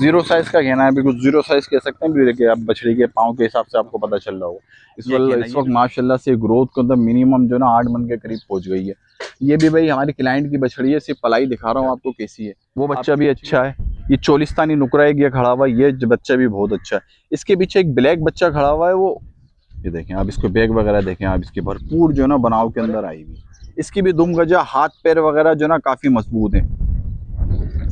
Zero size का कहना है, बिल्कुल जीरो साइज कह सकते हैं। भी देखिए आप बछड़ी के पाँव के हिसाब से आपको पता चल रहा होगा। इस वक्त माशाल्लाह से ग्रोथ के अंदर मिनिमम जो ना 8 मन के करीब पहुंच गई है। ये भी भाई हमारी क्लाइंट की बछड़ी है, सिर्फ पलाई दिखा रहा हूँ आपको कैसी है। वो बच्चा भी अच्छा है। ये चोलिस्तानी नुकरा एक ये खड़ा हुआ है, ये बच्चा भी बहुत अच्छा है। इसके पीछे एक ब्लैक बच्चा खड़ा हुआ है, वो ये देखें आप, इसको बैग वगैरह देखें आप, इसकी भरपूर जो ना बनाव के अंदर आई हुई। इसकी भी दुम गजा, हाथ पैर वगैरह जो ना काफी मजबूत है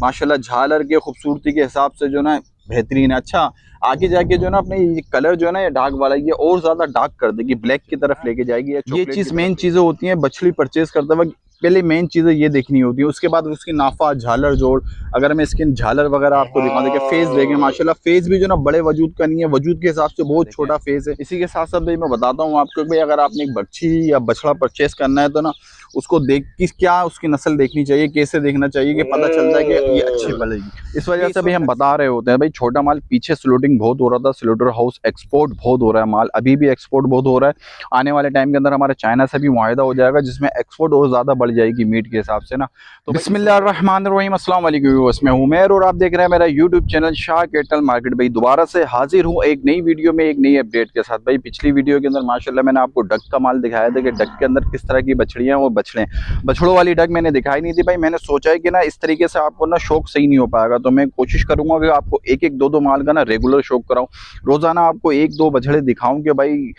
माशाल्लाह। झालर के खूबसूरती के हिसाब से जो ना बेहतरीन है। अच्छा आगे जाके जो ना अपने ये कलर जो है ना, ये डार्क वाला, ये और ज्यादा डार्क कर देगी, ब्लैक की तरफ लेके जाएगी। ये चीज मेन चीजें होती हैं बछड़ी परचेज करते वक्त। पहले मेन चीजें ये देखनी होती है, उसके बाद उसकी नाफा, झालर जोड़। अगर मैं इसकी झालर वगैरह आपको दिखाऊं, देखिए फेस देखें माशाल्लाह, फेस भी जो ना बड़े वजूद का नहीं है, वजूद के हिसाब से बहुत छोटा फेस है। इसी के साथ साथ भाई मैं बताता हूँ आपको भाई, अगर आपने एक बच्ची या बछड़ा परचेस करना है तो ना उसको देख कि क्या उसकी नस्ल देखनी चाहिए, कैसे देखना चाहिए कि पता चलता है कि ये अच्छी पलेगी। इस वजह से भी हम बता रहे होते हैं भाई, छोटा माल पीछे स्लोटिंग बहुत हो रहा था, स्लोटर हाउस एक्सपोर्ट बहुत हो रहा है माल, अभी भी एक्सपोर्ट बहुत हो रहा है। आने वाले टाइम के अंदर हमारे चाइना से भी मुआहदा हो जाएगा, जिसमें एक्सपोर्ट और ज्यादा बढ़ जाएगी मीट के हिसाब से ना। तो बिस्मिल्लाहिर्रहमानिर्रहीम, अस्सलाम वालेकुम व्यूअर्स, मैं उमैर और आप देख रहे हैं मेरा YouTube channel Shah cattle market. भाई दोबारा से हाजिर हूँ एक नई वीडियो में, एक नई अपडेट के साथ। भाई पिछली वीडियो के अंदर माशाल्लाह मैंने आपको डक का माल दिखाया था कि डक के अंदर किस तरह की बछड़ियाँ और बछड़े, बछड़ों वाली डक मैंने दिखाई नहीं थी भाई। मैंने सोचा है कि ना इस तरीके से आपको ना शौक सही नहीं हो पाएगा, तो मैं कोशिश करूंगा कि आपको एक एक दो दो माल का ना रेगुलर शौक कराऊं, रोजाना आपको एक दो बछड़े दिखाऊं कि भाई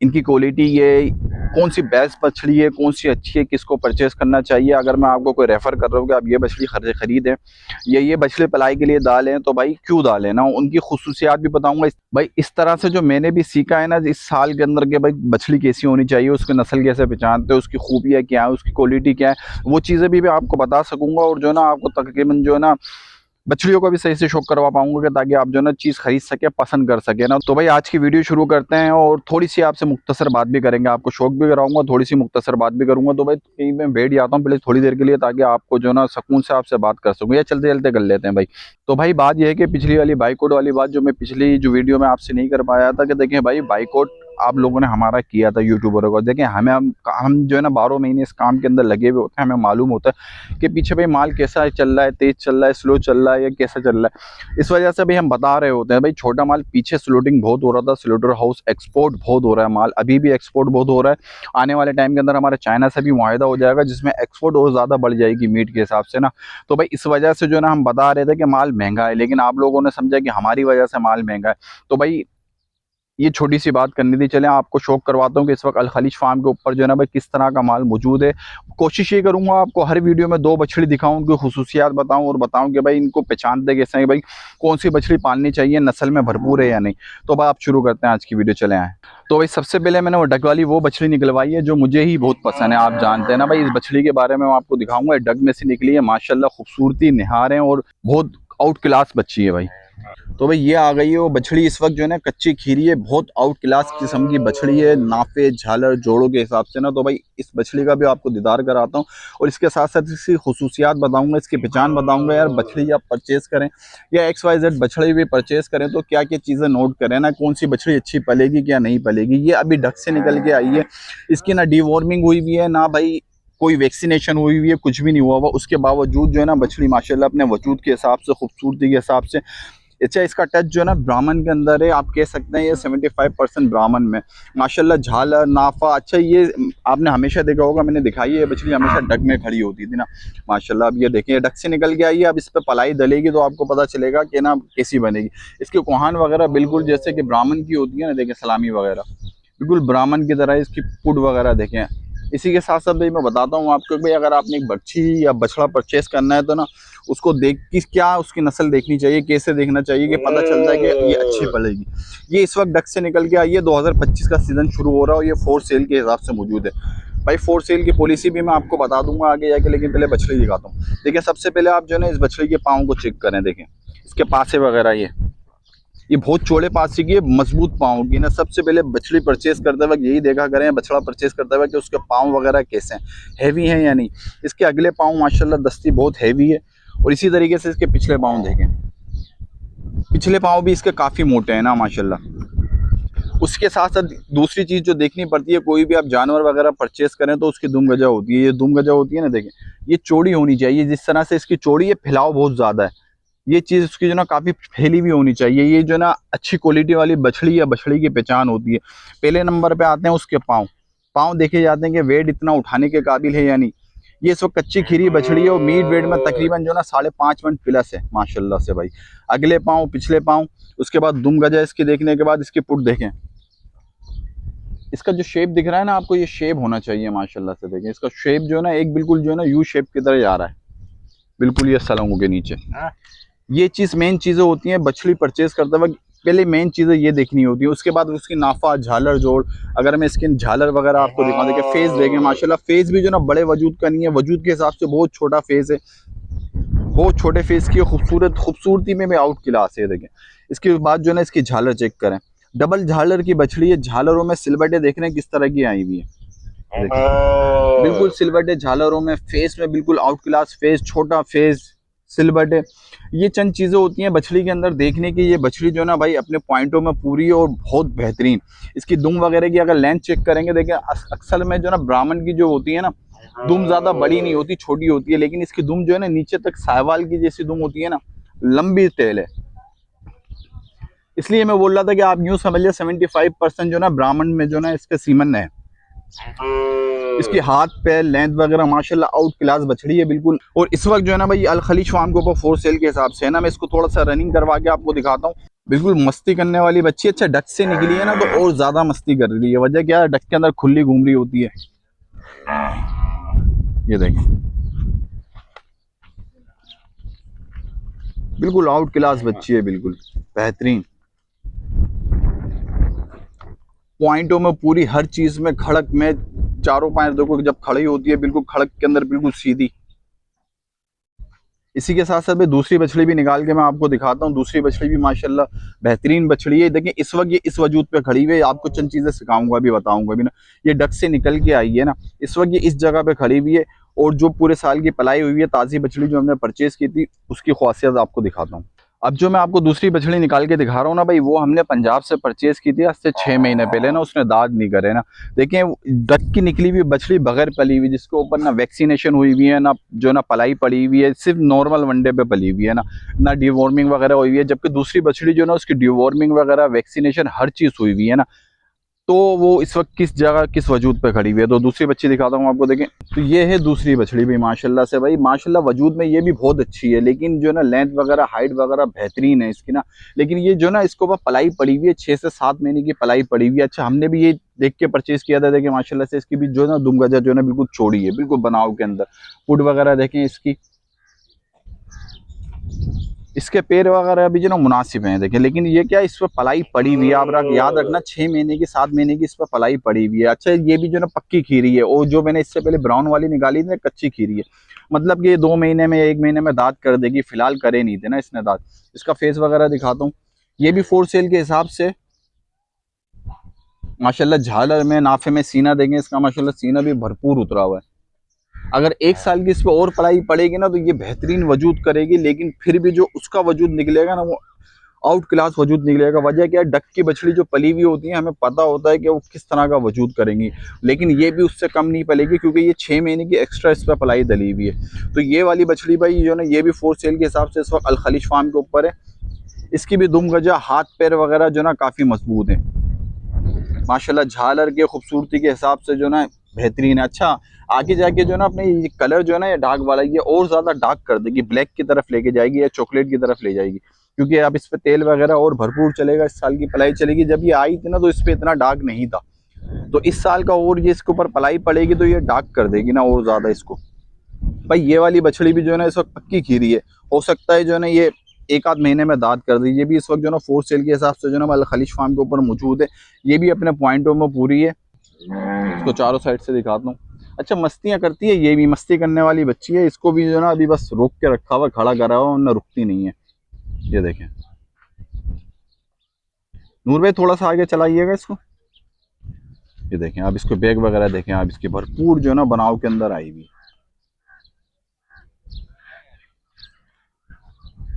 इनकी क्वालिटी, ये कौन सी बेस्ट बछड़ी है, कौन सी अच्छी है, किसको परचेस करना चाहिए। अगर मैं आपको कोई रेफर कर रहा हूँ कि आप ये बछड़ी खरीदें या ये बछड़े पलाई के लिए डालें, तो भाई क्यों डालें ना, उनकी खुसूसियात भी बताऊंगा। भाई इस तरह से जो मैंने भी सीखा है ना इस साल के अंदर के, भाई बछड़ी कैसी होनी चाहिए, उसकी नस्ल कैसे पहचानते हैं, उसकी खूबियाँ क्या है, उसकी क्वालिटी क्या है, वो चीज़ें भी मैं आपको बता सकूंगा। और जो ना आपको तकरीबन जो है ना बछड़ियों का भी सही से शौक करवा पाऊंगा कि ताकि आप जो ना चीज़ खरीद सके, पसंद कर सके ना। तो भाई आज की वीडियो शुरू करते हैं और थोड़ी सी आपसे मुख्तसर बात भी करेंगे, आपको शौक भी कराऊंगा, थोड़ी सी मुख्तसर बात भी करूंगा। तो भाई कहीं मैं बैठ जाता हूँ पहले थोड़ी देर के लिए, ताकि आपको जो ना सुकून से आपसे बात कर सकूँ, या चलते चलते कर लेते हैं भाई। तो भाई बात यह है कि पिछली वाली बाइकआउट वाली बात जो मैं पिछली जो वीडियो में आपसे नहीं कर पाया था, कि देखें भाई बाइकआउट आप लोगों ने हमारा किया था यूट्यूबरों को। देखें हम जो है ना 12 महीने इस काम के अंदर लगे हुए होते हैं, हमें मालूम होता है कि पीछे भाई माल कैसा चल रहा है, तेज चल रहा है, स्लो चल रहा है, या कैसा चल रहा है। इस वजह से भाई हम बता रहे होते हैं भाई, छोटा माल पीछे स्लोटिंग बहुत हो रहा था, स्लोटर हाउस एक्सपोर्ट बहुत हो रहा है माल, अभी भी एक्सपोर्ट बहुत हो रहा है। आने वाले टाइम के अंदर हमारे चाइना से भी मुआहदा हो जाएगा, जिसमें एक्सपोर्ट और ज़्यादा बढ़ जाएगी मीट के हिसाब से ना। तो भाई इस वजह से जो ना हम बता रहे थे कि माल महंगा है, लेकिन आप लोगों ने समझा कि हमारी वजह से माल महंगा है। तो भाई ये छोटी सी बात करनी थी। चलें आपको शौक करवाता हूँ कि इस वक्त अल खलीज फार्म के ऊपर जो है ना भाई किस तरह का माल मौजूद है। कोशिश ये करूंगा आपको हर वीडियो में दो बछड़ी दिखाऊं, उनकी खुसूसियात बताऊं और बताऊं कि भाई इनको पहचानते कैसे हैं, भाई कौन सी बछड़ी पालनी चाहिए, नस्ल में भरपूर है या नहीं। तो भाई आप शुरू करते हैं आज की वीडियो, चले आए। तो भाई सबसे पहले मैंने वो डक वाली वो बछड़ी निकलवाई है जो मुझे ही बहुत पसंद है। आप जानते हैं ना भाई, इस बछड़ी के बारे में मैं आपको दिखाऊंगा। डक में से निकली है माशाल्लाह, खूबसूरती निहार है और बहुत आउट क्लास बच्ची है भाई। तो भाई ये आ गई है वो बछड़ी, इस वक्त जो है ना कच्ची खीरी है, बहुत आउट क्लास किस्म की बछड़ी है, नाफे झालर जोड़ों के हिसाब से ना। तो भाई इस बछड़ी का भी आपको दीदार कराता हूँ और इसके साथ साथ इसकी खुसूसियात बताऊंगा, इसकी पहचान बताऊंगा। यार बछड़ी आप परचेज करें या XYZ बछड़ी भी परचेज करें तो क्या क्या चीज़ें नोट करें ना, कौन सी बछड़ी अच्छी पलेगी क्या नहीं पलेगी। ये अभी डक से निकल के आई है, इसकी ना डिवॉर्मिंग हुई हुई है ना भाई, कोई वैक्सीनेशन हुई हुई है, कुछ भी नहीं हुआ हुआ। उसके बावजूद जो है ना बछड़ी माशाल्लाह अपने वजूद के हिसाब से, खूबसूरती के हिसाब से, अच्छा इसका टच जो है ना ब्राह्मण के अंदर है, आप कह सकते हैं ये 75% ब्राह्मण में माशाल्लाह। झालर नाफा, अच्छा ये आपने हमेशा देखा होगा, मैंने दिखाई है ये बछड़ी हमेशा डक में खड़ी होती थी ना माशाल्लाह। अब ये देखिए डक से निकल के आई है, अब इस पर पलाई डलेगी तो आपको पता चलेगा कि ना कैसी बनेगी। इसकी कोहान वगैरह बिल्कुल जैसे कि ब्राह्मण की होती है ना, देखें सलामी वगैरह बिल्कुल ब्राह्मण की तरह इसकी पुड वगैरह देखें। इसी के साथ साथ भाई मैं बताता हूँ आपको, भाई अगर आपने एक बच्ची या बछड़ा परचेस करना है तो ना उसको देख कि क्या उसकी नस्ल देखनी चाहिए, कैसे देखना चाहिए कि पता चलता है कि ये अच्छी पलेगी। ये इस वक्त डक से निकल के आई है, 2025 का सीजन शुरू हो रहा है और ये फोर सेल के हिसाब से मौजूद है भाई। फोर सेल की पॉलिसी भी मैं आपको बता दूंगा आगे जाके, लेकिन पहले बछड़ी दिखाता हूँ। देखिए सबसे पहले आप जो है ना इस बछड़ी के पाँव को चेक करें, देखें इसके पासे वगैरह, ये बहुत चौड़े पासे की है, मजबूत पाँव की ना। सबसे पहले बछड़ी परचेस करते वक्त यही देखा करें, बछड़ा परचेस करते वक्त कि उसके पाँव वगैरह कैसे हैं, हैवी हैं या नहीं। इसके अगले पाँव माशाल्लाह दस्ती बहुत हैवी है और इसी तरीके से इसके पिछले पाँव देखें, पिछले पाँव भी इसके काफ़ी मोटे हैं ना माशाल्लाह। उसके साथ साथ दूसरी चीज़ जो देखनी पड़ती है, कोई भी आप जानवर वगैरह परचेस करें तो उसकी दुम गजा होती है। ये दुम गजा होती है ना, देखें ये चौड़ी होनी चाहिए, जिस तरह से इसकी चौड़ी है, फैलाव बहुत ज़्यादा है। ये चीज़ उसकी जो ना काफ़ी फैली हुई होनी चाहिए। ये जो ना अच्छी क्वालिटी वाली बछड़ी या बछड़ी की पहचान होती है। पहले नंबर पे आते हैं उसके पाँव। पाँव देखे जाते हैं कि वेट इतना उठाने के काबिल है या नहीं। ये इस वक्त कच्ची खीरी बछड़ी है और मीट वेट में तकरीबन जो ना 5.5 मन प्लस है माशाल्लाह से भाई। अगले पाँव, पिछले पाँव, उसके बाद दुम गजा इसके देखने के बाद इसकी पुट देखें। इसका जो शेप दिख रहा है ना आपको, ये शेप होना चाहिए माशाल्लाह से। देखें इसका शेप जो है ना एक बिल्कुल जो है ना यू शेप की तरह जा रहा है, बिल्कुल ये सलंगों के नीचे। ये चीज़ मेन चीज़ें होती हैं बछड़ी परचेज करते वक्त। पहले मेन चीज़ें ये देखनी होती है, उसके बाद उसकी नाफा, झालर जोड़। अगर मैं इसकी झालर वगैरह आपको दिखा दें, फेस देखें माशाल्लाह, फेस भी जो ना बड़े वजूद का नहीं है, वजूद के हिसाब से बहुत छोटा फेस है। बहुत छोटे फेस की खूबसूरती में भी आउट क्लास है। देखें इसके बाद जो है ना इसकी झालर चेक करें, डबल झालर की बछड़ी है। झालरों में सिलवटें देख रहे हैं किस तरह की आई हुई है। बिल्कुल सिलवटें झालरों में, फेस में बिल्कुल आउट क्लास फेस, छोटा फेस, सिलवटें। ये चंद चीज़ें होती हैं बछड़ी के अंदर देखने की। ये बछड़ी जो ना भाई अपने पॉइंटों में पूरी है और बहुत बेहतरीन। इसकी दुम वगैरह की अगर लेंथ चेक करेंगे, देखें अक्सर में जो ना ब्राह्मण की जो होती है ना दुम ज़्यादा बड़ी नहीं होती, छोटी होती है, लेकिन इसकी दुम जो है ना नीचे तक साहिवाल की जैसी दुम होती है ना, लंबी टेल है। इसलिए मैं बोल रहा था कि आप यूँ समझ लिया 75% जो ना ब्राह्मण में जो ना इसके सीमन है। इसकी हाथ पैर लेंथ वगैरह माशाल्लाह आउट क्लास बछड़ी है बिल्कुल। और इस वक्त जो है ना भाई अल खलीज फार्म के ऊपर फोर सेल के हिसाब से है ना, मैं इसको थोड़ा सा रनिंग करवा के आपको दिखाता हूँ। बिल्कुल मस्ती करने वाली बच्ची। अच्छा डक से निकली है ना तो और ज्यादा मस्ती कर रही है। वजह क्या है, डक के अंदर खुली घूम रही होती है। ये देखें बिल्कुल आउट क्लास बच्ची है, बिल्कुल बेहतरीन पॉइंटों में पूरी, हर चीज में, खड़क में, चारों पैर देखो जब खड़ी होती है बिल्कुल खड़क के अंदर बिल्कुल सीधी। इसी के साथ साथ मैं दूसरी बछड़ी भी निकाल के मैं आपको दिखाता हूँ। दूसरी बछड़ी भी माशाल्लाह बेहतरीन बछड़ी है। देखिए इस वक्त ये इस वजूद पे खड़ी हुई है। आपको चंद चीजें सिखाऊंगा भी, बताऊंगा भी ना। ये डक से निकल के आई है ना, इस वक्त ये इस जगह पे खड़ी हुई है। और जो पूरे साल की पलाई हुई है ताज़ी बछड़ी जो हमने परचेज की थी, उसकी खासियत आपको दिखाता हूँ। अब जो मैं आपको दूसरी बछड़ी निकाल के दिखा रहा हूँ ना भाई, वो हमने पंजाब से परचेज की थी आज से 6 महीने पहले ना। उसने दाद नहीं करे ना। देखिए डक की निकली हुई बछड़ी बगैर पली हुई, जिसके ऊपर ना वैक्सीनेशन हुई हुई है ना, जो ना पलाई पड़ी हुई है, सिर्फ नॉर्मल वनडे पे पली हुई है ना डिवॉर्मिंग वगैरह हुई हुई है। जबकि दूसरी बछड़ी जो ना उसकी डिवॉर्मिंग वगैरह, वैक्सीनेशन, हर चीज़ हुई हुई है ना। तो वो इस वक्त किस जगह किस वजूद पे खड़ी हुई है। तो दूसरी बच्ची दिखाता हूँ आपको। देखें तो ये है दूसरी बछड़ी भी माशाल्लाह से भाई। माशाल्लाह वजूद में ये भी बहुत अच्छी है, लेकिन जो ना लेंथ वगैरह, हाइट वगैरह बेहतरीन है इसकी ना। लेकिन ये जो ना इसको ऊपर पलाई पड़ी हुई है, 6 से 7 महीने की पलाई पड़ी हुई है। अच्छा हमने भी ये देख के परचेज किया था। देखिए माशाल्लाह से इसकी भी जो ना दुम गजा जो है ना बिल्कुल चौड़ी है, बिल्कुल बनाव के अंदर। पुट वगैरह देखें इसकी, इसके पैर वगैरह भी जो ना मुनासिब हैं देखें। लेकिन ये क्या, इस पर पलाई पड़ी हुई है। आप याद रखना 6 महीने की, 7 महीने की इस पर पलाई पड़ी हुई है। अच्छा ये भी जो ना पक्की खीरी है। और जो मैंने इससे पहले ब्राउन वाली निकाली थी कच्ची खीरी है। मतलब कि ये 2 महीने में 1 महीने में दांत कर देगी। फिलहाल करे नहीं थे ना इसने दांत। इसका फेस वगैरह दिखाता हूँ। ये भी फोर सेल के हिसाब से माशाल्लाह झालर में, नाफे में सीना देंगे इसका, माशाल्लाह सीना भी भरपूर उतरा हुआ है। अगर 1 साल की इस पर और पढ़ाई पड़ेगी ना तो ये बेहतरीन वजूद करेगी। लेकिन फिर भी जो उसका वजूद निकलेगा ना वो आउट क्लास वजूद निकलेगा। वजह क्या है, डक की बछड़ी जो पली हुई होती है हमें पता होता है कि वो किस तरह का वजूद करेंगी। लेकिन ये भी उससे कम नहीं पलेगी, क्योंकि ये 6 महीने की एक्स्ट्रा इस पर पलाई दली हुई है। तो ये वाली बछड़ी भाई जो ना, ये भी फोर सेल के हिसाब से इस वक्त अल खलीज फार्म के ऊपर है। इसकी भी दुम गजा, हाथ पैर वगैरह जो ना काफ़ी मजबूत है माशाल्लाह। झालर के खूबसूरती के हिसाब से जो ना बेहतरीन है। अच्छा आगे जाके जो ना अपने ये कलर जो है ना, ये डार्क वाला, ये और ज़्यादा डार्क कर देगी, ब्लैक की तरफ लेके जाएगी या चॉकलेट की तरफ ले जाएगी। क्योंकि अब इस पे तेल वगैरह और भरपूर चलेगा। इस साल की पलाई चलेगी। जब ये आई थी ना तो इस पे इतना डार्क नहीं था। तो इस साल का और ये इसके ऊपर पलाई पड़ेगी तो ये डार्क कर देगी ना और ज़्यादा इसको। भाई ये वाली बछड़ी भी जो है ना इस वक्त पक्की खीरी है। हो सकता है जो है ना ये 1 आध महीने में दाद कर दी। ये भी इस वक्त जो ना फोर सेल के हिसाब से जो ना अल खलीज फार्म के ऊपर मौजूद है। ये भी अपने पॉइंटों में पूरी है। इसको चारों साइड से दिखाता हूँ। अच्छा मस्तियाँ करती है, ये भी मस्ती करने वाली बच्ची है। इसको भी जो ना अभी बस रोक के रखा हुआ, खड़ा करा हुआ, वरना रुकती नहीं है। ये देखें नूर भाई थोड़ा सा आगे चलाइएगा इसको। ये देखें आप इसको बैग वगैरह देखें आप, इसकी भरपूर जो है ना बनाव के अंदर आई हुई।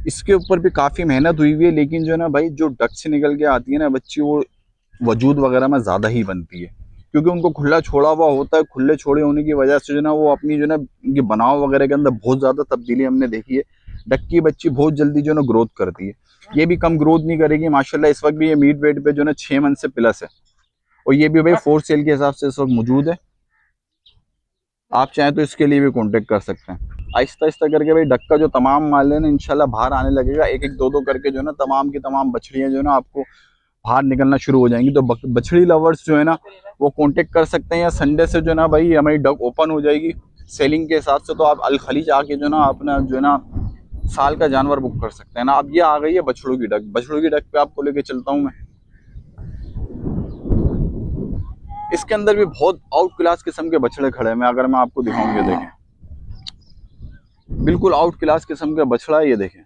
इसके ऊपर भी काफ़ी मेहनत हुई हुई है। लेकिन जो है ना भाई, जो डक से निकल के आती है ना बच्ची, वो वजूद वगैरह में ज़्यादा ही बनती है। क्योंकि उनको खुला छोड़ा हुआ होता है। खुले छोड़े होने की वजह से जो ना वो अपनी जो ना उनकी बनाव वगैरह के अंदर बहुत ज़्यादा तब्दीली हमने देखी है। डक की बच्ची बहुत जल्दी जो है ना ग्रोथ करती है, ये भी कम ग्रोथ नहीं करेगी माशाल्लाह। इस वक्त भी ये मीट वेट पे जो है ना 6 मंथ से प्लस है, और ये भी भाई 4 सेल के हिसाब से इस वक्त मौजूद है। आप चाहें तो इसके लिए भी कांटेक्ट कर सकते हैं। आहिस्ता आहिस्ता करके भाई डक का जो तमाम माल है ना इंशाल्लाह बाहर आने लगेगा, एक एक दो दो करके जो है ना तमाम की तमाम बछड़ियां जो है ना आपको बाहर निकलना शुरू हो जाएंगी। तो बछड़ी लवर्स जो है ना वो कांटेक्ट कर सकते हैं, या संडे से जो है ना भाई हमारी डक ओपन हो जाएगी सेलिंग के हिसाब से, तो आप अल खलीज आके जो है ना अपना जो है ना साल का जानवर बुक कर सकते हैं ना। अब ये आ गई है बछड़ों की डक, बछड़ों की डक पे आपको लेके चलता हूँ मैं। इसके अंदर भी बहुत आउट क्लास किस्म के बछड़े खड़े हैं, मैं अगर मैं आपको दिखाऊंगे, देखें बिल्कुल आउट क्लास किस्म का बछड़ा है, ये देखें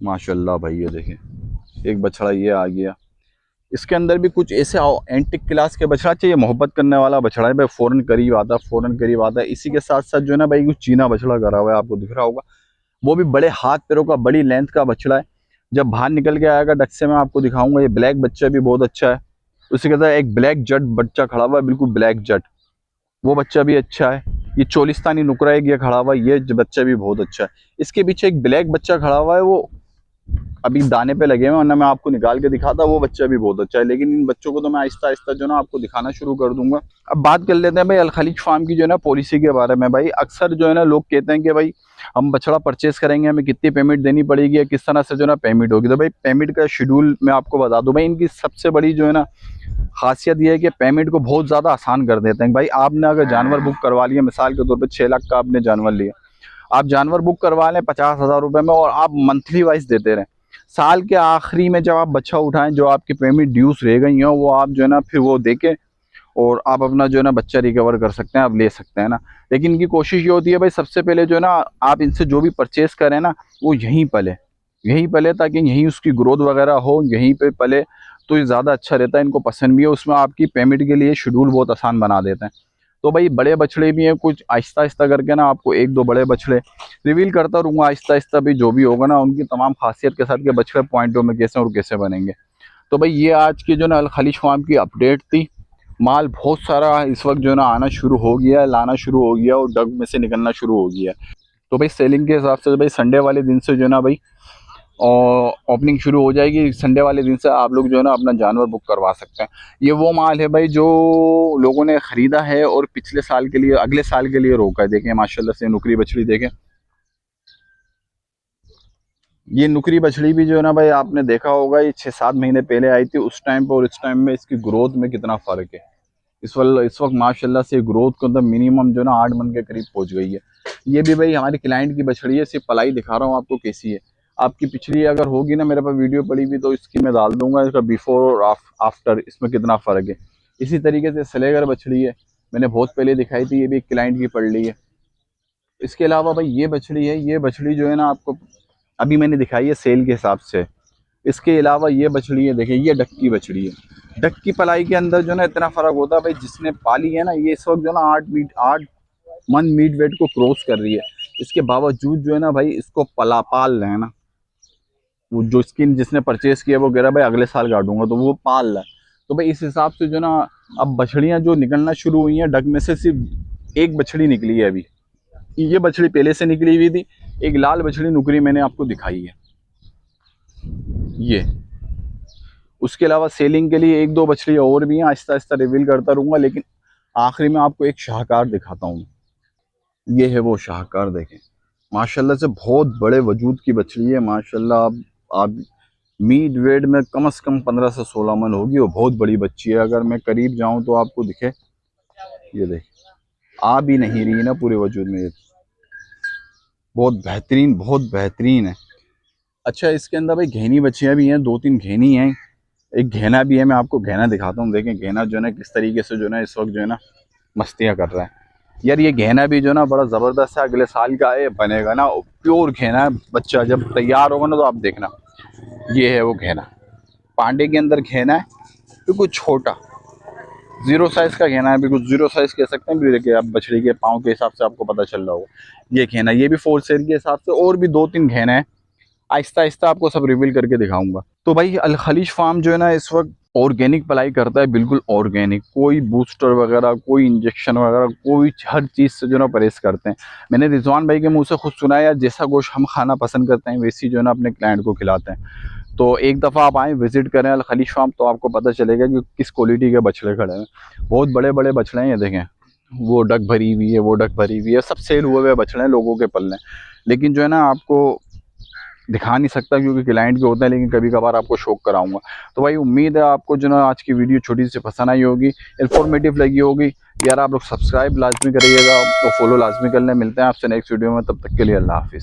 माशाल्लाह भाई, ये देखें एक बछड़ा ये आ गया। इसके अंदर भी कुछ ऐसे एंटिक क्लास के बछड़ा चाहिए, मोहब्बत करने वाला बछड़ा है भाई, फौरन करीब आता है, फौरन करीब आता है। इसी के साथ साथ जो है ना भाई कुछ चीना बछड़ा करा हुआ है, आपको दिख रहा होगा, वो भी बड़े हाथ पैरों का बड़ी लेंथ का बछड़ा है। जब बाहर निकल के आएगा डक से मैं आपको दिखाऊंगा। ये ब्लैक बच्चा भी बहुत अच्छा है। उसी के साथ एक ब्लैक जट बच्चा खड़ा हुआ है, बिल्कुल ब्लैक जट, वो बच्चा भी अच्छा है। ये चोलिस्तानी नुकरा एक ये खड़ा हुआ है, ये बच्चा भी बहुत अच्छा है। इसके पीछे एक ब्लैक बच्चा खड़ा हुआ है, वो अभी दाने पे लगे हुए, वरना मैं आपको निकाल के दिखाता, वो बच्चा भी बहुत अच्छा है। लेकिन इन बच्चों को तो मैं आहिस्ता आहिस्ता जो ना आपको दिखाना शुरू कर दूंगा। अब बात कर लेते हैं भाई अल खलीज फार्म की जो है ना पॉलिसी के बारे में। भाई अक्सर जो है ना लोग कहते हैं कि भाई हम बछड़ा परचेस करेंगे, हमें कितनी पेमेंट देनी पड़ेगी या किस तरह से जो ना पेमेंट होगी। तो भाई पेमेंट का शेड्यूल मैं आपको बता दूं, भाई इनकी सबसे बड़ी जो है ना खासियत ये है कि पेमेंट को बहुत ज़्यादा आसान कर देते हैं। भाई आपने अगर जानवर बुक करवा लिया, मिसाल के तौर पर 6 लाख का आपने जानवर लिया, आप जानवर बुक करवा लें 50,000 रुपये में, और आप मंथली वाइज देते रहें। साल के आखिरी में जब आप बच्चा उठाएं, जो आपकी पेमेंट ड्यूस रह गई हो वो आप जो है ना फिर वो देके और आप अपना जो है ना बच्चा रिकवर कर सकते हैं, आप ले सकते हैं ना। लेकिन इनकी कोशिश ये होती है भाई सबसे पहले जो है ना आप इनसे जो भी परचेस करें ना वो यहीं पले, यहीं पले, ताकि यहीं उसकी ग्रोथ वगैरह हो, यहीं पे पले, तो ये ज़्यादा अच्छा रहता है, इनको पसंद भी है। उसमें आपकी पेमेंट के लिए शेड्यूल बहुत आसान बना देते हैं। तो भाई बड़े बछड़े भी हैं कुछ, आहिस्ता आहिस्ता करके ना आपको एक दो बड़े बछड़े रिवील करता रहूँगा आहिस्ता आहिस्ता, भी जो भी होगा ना उनकी तमाम खासियत के साथ के बछड़े पॉइंटों में कैसे और कैसे बनेंगे। तो भाई ये आज की जो ना अल खलीज फार्म की अपडेट थी। माल बहुत सारा इस वक्त जो है ना आना शुरू हो गया है, लाना शुरू हो गया और डग में से निकलना शुरू हो गया है। तो भाई सेलिंग के हिसाब से भाई संडे वाले दिन से जो है ना भाई और ओपनिंग शुरू हो जाएगी। संडे वाले दिन से आप लोग जो है ना अपना जानवर बुक करवा सकते हैं। ये वो माल है भाई जो लोगों ने ख़रीदा है और पिछले साल के लिए, अगले साल के लिए रोका है। देखें माशाल्लाह से नुकरी बछड़ी देखें, ये नुकरी बछड़ी भी जो है ना भाई आपने देखा होगा, ये 6-7 महीने पहले आई थी, उस टाइम पर और इस टाइम में इसकी ग्रोथ में कितना फ़र्क है। इस वक्त माशाल्लाह से ग्रोथ को मतलब मिनिमम जो ना 8 मन के करीब पहुंच गई है। ये भी भाई हमारे क्लाइंट की बछड़ी है, सिर्फ पलाई दिखा रहा हूँ आपको कैसी है। आपकी पिछली अगर होगी ना मेरे पास वीडियो पड़ी हुई, तो इसकी मैं डाल दूंगा, इसका बिफोर और आफ्टर इसमें कितना फ़र्क है। इसी तरीके से स्लेगर बछड़ी है, मैंने बहुत पहले दिखाई थी, ये भी एक क्लाइंट की पड़ ली है। इसके अलावा भाई ये बछड़ी है, ये बछड़ी जो है ना आपको अभी मैंने दिखाई है सेल के हिसाब से। इसके अलावा ये बछड़ी है, देखिए ये डक की बछड़ी है। डक की पलाई के अंदर जो ना इतना फ़र्क होता है भाई, जिसने पाली है ना ये इस वक्त जो ना 8 मन मीट वेट को क्रॉस कर रही है। इसके बावजूद जो है ना भाई इसको पाल रहे हैं ना, वो जो स्किन जिसने परचेस किया वो कह रहा है भाई अगले साल काटूंगा, तो वो पाल रहा है। तो भाई इस हिसाब से जो ना अब बछड़ियाँ जो निकलना शुरू हुई हैं, डक में से सिर्फ एक बछड़ी निकली है अभी। ये बछड़ी पहले से निकली हुई थी, एक लाल बछड़ी नुकरी मैंने आपको दिखाई है ये। उसके अलावा सेलिंग के लिए एक दो बछड़ी और भी हैं, आहिस्ता आहिस्ता रिवील करता रहूँगा। लेकिन आखिरी में आपको एक शाहकार दिखाता हूँ, ये है वो शाहकार। देखें माशाल्लाह से बहुत बड़े वजूद की बछड़ी है माशाल्लाह। आप मीट वेट में कम से कम 15 से 16 मन होगी, वो बहुत बड़ी बच्ची है। अगर मैं करीब जाऊँ तो आपको दिखे, ये देख आ भी नहीं रही ना पूरे वजूद में, ये बहुत बेहतरीन, बहुत बेहतरीन है। अच्छा इसके अंदर भाई घेनी बच्चियाँ भी हैं, 2-3 घेनी हैं, एक घेना भी है। मैं आपको घेना दिखाता हूँ, देखें घेना जो है ना किस तरीके से जो है ना इस वक्त जो है ना मस्तियाँ कर रहा है। यार ये घेना भी जो है ना बड़ा ज़बरदस्त है, अगले साल का है बनेगा ना, प्योर घेना है। बच्चा जब तैयार होगा ना तो आप देखना, ये है वो घेना, पांडे के अंदर घेना है, बिल्कुल छोटा जीरो साइज़ का घेना है, बिल्कुल जीरो साइज़ कह सकते हैं। भी देखिए आप बछड़ी के पाँव के हिसाब से आपको पता चल रहा होगा, ये घेना, ये भी 4 सेल के हिसाब से, और भी 2-3 घेना है। आहिस्ता आहिस्ता आपको सब रिवील करके दिखाऊंगा। तो भाई अल खलीज फार्म जो है ना इस वक्त ऑर्गेनिक पलाई करता है, बिल्कुल ऑर्गेनिक, कोई बूस्टर वगैरह, कोई इंजेक्शन वगैरह, कोई हर चीज़ से जो है ना परहेज़ करते हैं। मैंने रिजवान भाई के मुंह से खुद सुना है यार, जैसा गोश्त हम खाना पसंद करते हैं वैसी जो है ना अपने क्लाइंट को खिलाते हैं। तो एक दफ़ा आप आएँ, विज़िट करें अल खलीज फार्म, तो आपको पता चलेगा कि किस क्वालिटी के बछड़े खड़े हैं। बहुत बड़े-बड़े बछड़े हैं, ये देखें, वो डक भरी हुई है, वो डक भरी हुई है, सब सेल हुए हुए बछड़े हैं लोगों के पल्ले। लेकिन जो है ना आपको दिखा नहीं सकता क्योंकि क्लाइंट के होते हैं, लेकिन कभी कभार आपको शौक कराऊंगा। तो भाई उम्मीद है आपको जो ना आज की वीडियो छोटी सी पसंद आई होगी, इन्फॉर्मेटिव लगी होगी। यार आप लोग सब्सक्राइब लाजमी करिएगा और फॉलो लाजमी कर लें। मिलते हैं आपसे नेक्स्ट वीडियो में, तब तक के लिए अल्लाह हाफिज़।